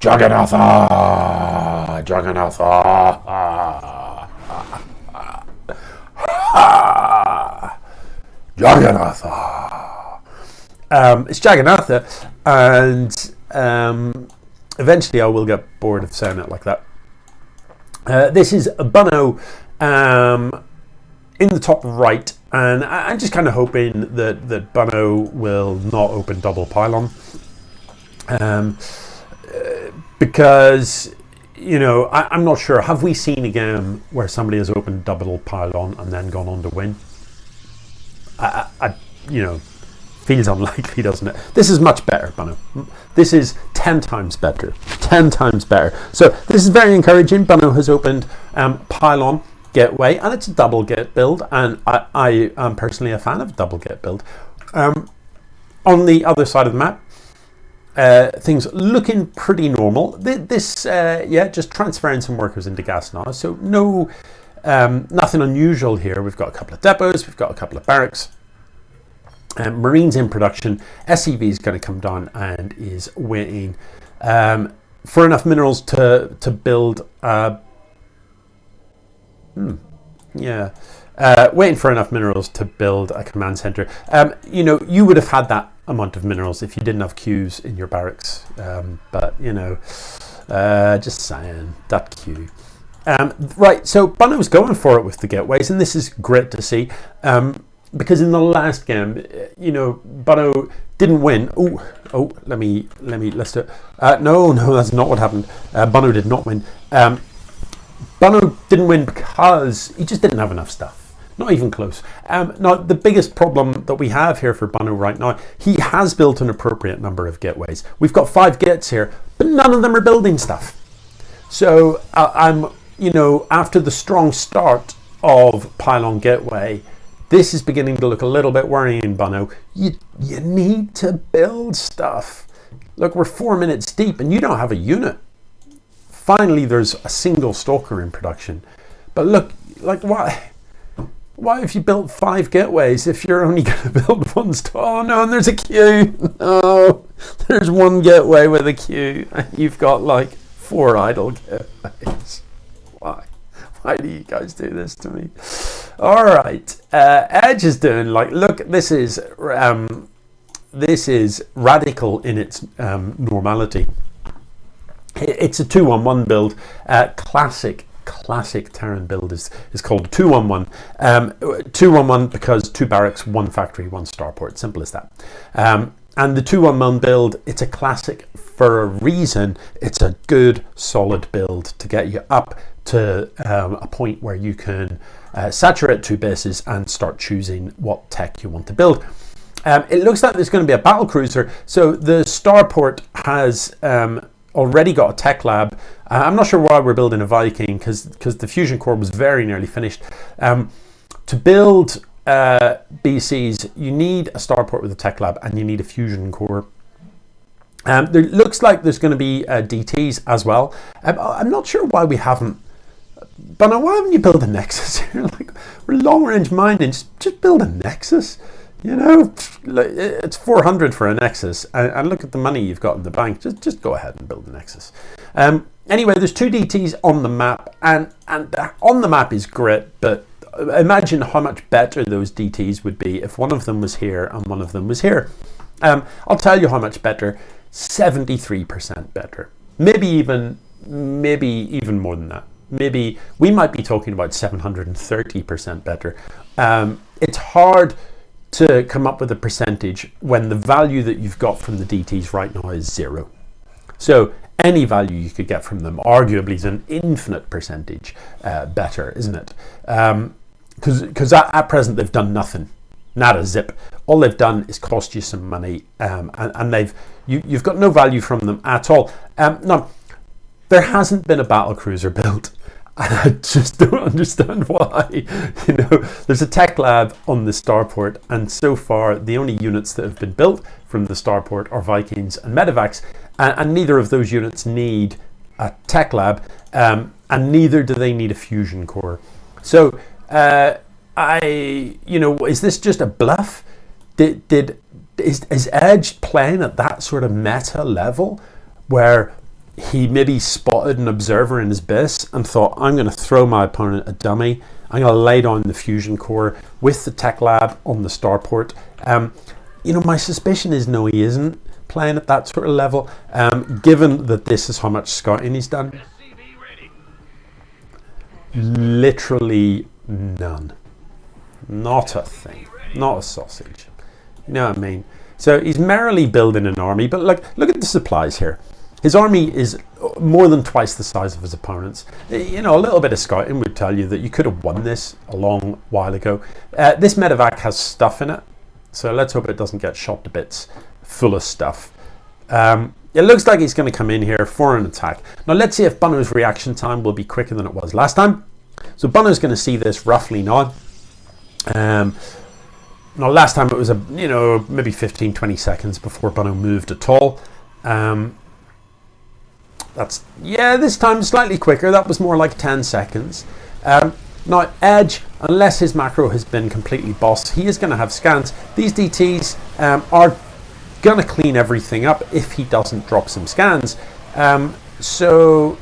Jagannatha! Jagannatha! Jagannatha! It's Jagannatha, and eventually I will get bored of saying it like that. This is Bunno in the top right, and I'm just kind of hoping that Bunno will not open double pylon. Because, you know, I'm not sure. Have we seen a game where somebody has opened double pylon and then gone on to win? You know, feels unlikely, doesn't it? This is much better, Bunno. This is 10 times better. 10 times better. So this is very encouraging. Bunno has opened pylon gateway, and it's a double gate build, and I am personally a fan of double gate build. On the other side of the map, things looking pretty normal. This, yeah, just transferring some workers into gas now. So no, nothing unusual here. We've got a couple of depots, we've got a couple of barracks. Marines in production. SCV is going to come down and is waiting for enough minerals to build. Waiting for enough minerals to build a command center. You know, you would have had that amount of minerals if you didn't have queues in your barracks. But you know, just saying, that queue. Right, so Bunno's going for it with the gateways, and this is great to see. Because in the last game, you know, Bunno didn't win. Oh, let's do it. No, that's not what happened. Bunno did not win. Bunno didn't win because he just didn't have enough stuff. Not even close. Now, the biggest problem that we have here for Bunno right now, he has built an appropriate number of gateways. We've got 5 gates here, but none of them are building stuff. So you know, after the strong start of Pylon Gateway, this is beginning to look a little bit worrying, Bunno. You need to build stuff. Look, we're 4 minutes deep and you don't have a unit. Finally, there's a single stalker in production. But look, like, why have you built 5 gateways if you're only going to build 1 Oh no, and there's a queue. No, there's 1 gateway with a queue and you've got like 4 idle gateways. Why do you guys do this to me? All right, EdJ is doing, like, look, this is radical in its normality. It's a 2-1-1 build. Classic Terran build is called 2-1-1. 2-1-1 because 2 barracks, 1 factory, 1 starport. Simple as that. And the 2-1-1 build, it's a classic for a reason. It's a good, solid build to get you up to a point where you can saturate 2 bases and start choosing what tech you want to build. It looks like there's going to be a battle cruiser. So the starport has already got a tech lab. I'm not sure why we're building a Viking, because the fusion core was very nearly finished. To build BCs, you need a starport with a tech lab and you need a fusion core. There looks like there's going to be DTs as well. I'm not sure why we haven't. But why haven't you built a Nexus here? Like, we're long range mining, just build a Nexus. You know, it's 400 for a Nexus, and look at the money you've got in the bank. Just go ahead and build a Nexus. Anyway, there's 2 DTs on the map, and on the map is great, but imagine how much better those DTs would be if one of them was here and one of them was here. I'll tell you how much better. 73% better. Maybe even more than that. Maybe we might be talking about 730% better. It's hard to come up with a percentage when the value that you've got from the DTs right now is 0. So any value you could get from them arguably is an infinite percentage better, isn't it? Because at present they've done nothing, not a zip. All they've done is cost you some money, and you've got no value from them at all. No, there hasn't been a battle cruiser built. And I just don't understand why. You know, there's a tech lab on the starport, and so far the only units that have been built from the starport are Vikings and Medivacs, and neither of those units need a tech lab, and neither do they need a fusion core. So, you know, is this just a bluff? Is EdJ playing at that sort of meta level where he maybe spotted an observer in his base and thought, I'm going to throw my opponent a dummy. I'm going to lay down the fusion core with the tech lab on the starport. You know, my suspicion is no, he isn't playing at that sort of level, given that this is how much scouting he's done. Literally none. Not a thing. Not a sausage. You know what I mean? So he's merrily building an army, but look at the supplies here. His army is more than twice the size of his opponent's. You know, a little bit of scouting would tell you that you could have won this a long while ago. This medevac has stuff in it, so let's hope it doesn't get shot to bits full of stuff. It looks like he's going to come in here for an attack. Now let's see if Bunno's reaction time will be quicker than it was last time. So Bunno's going to see this roughly now. Now last time it was maybe 15-20 seconds before Bunno moved at all. This time slightly quicker. That was more like 10 seconds. Now EdJ, unless his macro has been completely bossed, he is going to have scans. These DTs are going to clean everything up if he doesn't drop some scans. So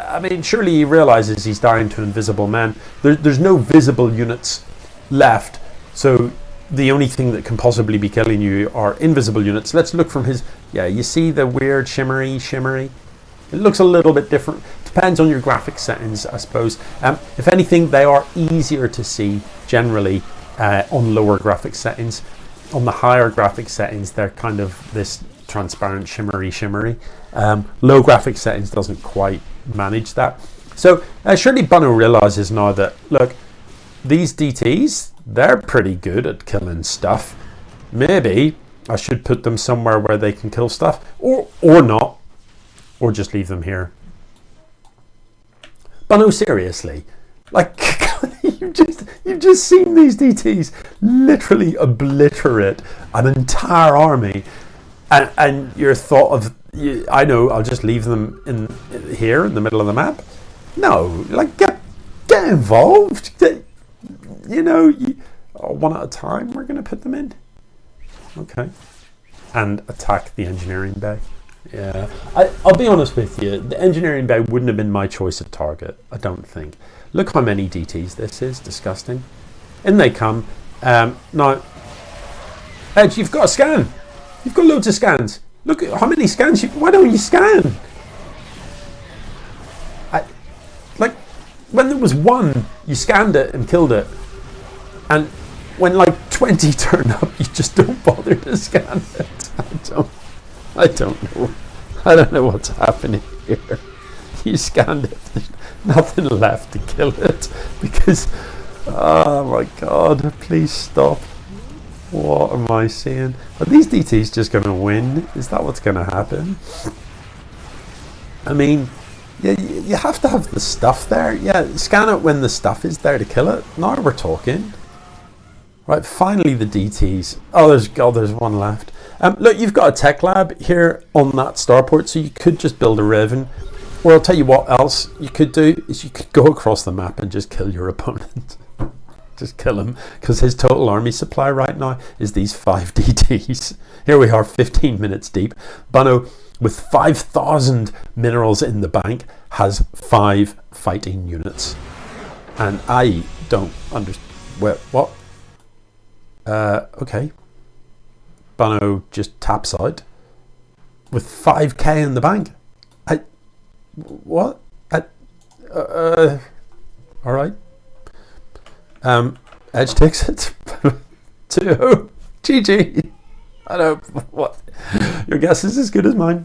I mean, surely he realizes he's down to invisible men. There's no visible units left, so the only thing that can possibly be killing you are invisible units. Let's look from his, you see the weird shimmery. It looks a little bit different. Depends on your graphics settings, I suppose. If anything, they are easier to see generally on lower graphics settings. On the higher graphics settings, they're kind of this transparent shimmery. Low graphics settings doesn't quite manage that. So surely Bunno realizes now that, look, these DTs, they're pretty good at killing stuff. Maybe I should put them somewhere where they can kill stuff, or not, or just leave them here. Bunno, seriously, like you've just seen these DTs literally obliterate an entire army, and your thought of, I know, I'll just leave them in here in the middle of the map. No, like get involved. One at a time. We're going to put them in. Okay, and attack the engineering bay. Yeah, I'll be honest with you. The engineering bay wouldn't have been my choice of target. I don't think. Look how many DTs this is. Disgusting. In they come. Now, EdJ, you've got a scan. You've got loads of scans. Look at how many scans. Why don't you scan? When there was one, you scanned it and killed it. And when like 20 turn up, you just don't bother to scan it. I don't know. I don't know what's happening here. You scanned it. There's nothing left to kill it because, oh my God, please stop. What am I seeing? Are these DTs just going to win? Is that what's going to happen? I mean, you have to have the stuff there. Yeah, scan it when the stuff is there to kill it. Now we're talking. Right, finally the DTs. Oh, there's one left. Look, you've got a tech lab here on that starport, so you could just build a Raven. Or I'll tell you what else you could do is you could go across the map and just kill your opponent. Just kill him, because his total army supply right now is these 5 DTs. Here we are, 15 minutes deep. Bunno, with 5,000 minerals in the bank, has 5 fighting units. And I don't understand. What? Okay. Bunno just taps out with 5k in the bank. What? All right. EdJ takes it. 2-0. GG. I don't. What? Your guess is as good as mine.